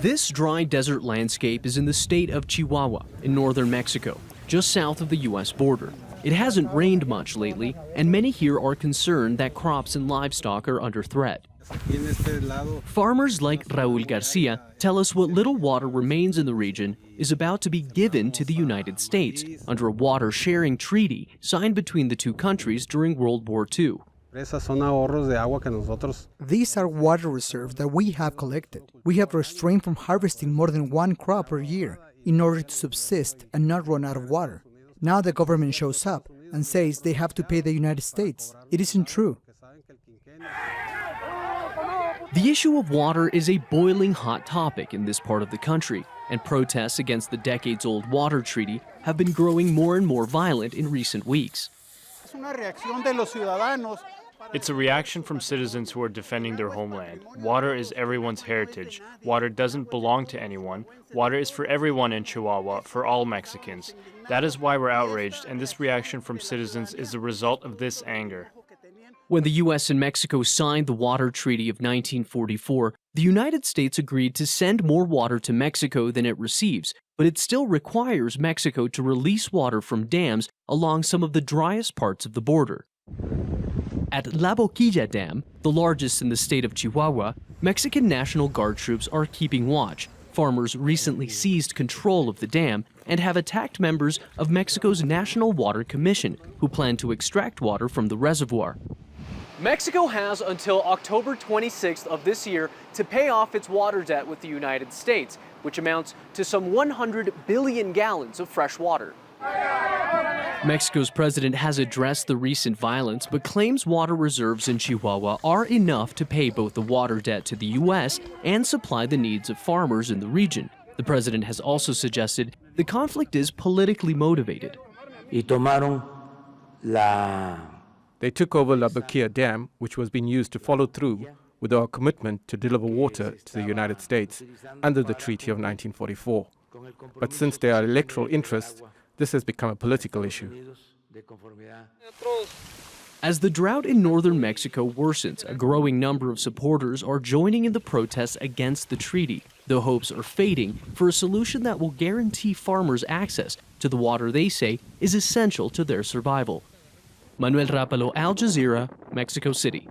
This dry desert landscape is in the state of Chihuahua in northern Mexico, just south of the U.S. border. It hasn't rained much lately, and many here are concerned that crops and livestock are under threat. Farmers like RAUL Garcia tell us what little water remains in the region is about to be given to the United States under a water-sharing treaty signed between the two countries during World War II. These are water reserves that we have collected. We have restrained from harvesting more than one crop per year in order to subsist and not run out of water. Now the government shows up and says they have to pay the United States. It isn't true. The issue of water is a boiling hot topic in this part of the country, and protests against the decades-old water treaty have been growing more and more violent in recent weeks. It's a reaction from citizens who are defending their homeland. Water is everyone's heritage. Water doesn't belong to anyone. Water is for everyone in Chihuahua, for all Mexicans. That is why we're outraged, and this reaction from citizens is the result of this anger. When the U.S. and Mexico signed the Water Treaty of 1944, the United States agreed to send more water to Mexico than it receives, but it still requires Mexico to release water from dams along some of the driest parts of the border. At La Boquilla Dam, the largest in the state of Chihuahua, Mexican National Guard troops are keeping watch. Farmers recently seized control of the dam and have attacked members of Mexico's National Water Commission, who plan to extract water from the reservoir. Mexico has until October 26th of this year to pay off its water debt with the United States, which amounts to some 100 billion gallons of fresh water. Mexico's president has addressed the recent violence, but claims water reserves in Chihuahua are enough to pay both the water debt to the U.S. and supply the needs of farmers in the region. The president has also suggested the conflict is politically motivated. They took over La Boquilla Dam, which was being used to follow through with our commitment to deliver water to the United States under the Treaty of 1944. But since there are electoral interests, this has become a political issue. As the drought in northern Mexico worsens, a growing number of supporters are joining in the protests against the treaty. The hopes are fading for a solution that will guarantee farmers access to the water they say is essential to their survival. Manuel, Rapalo, Aljazeera, Mexico City.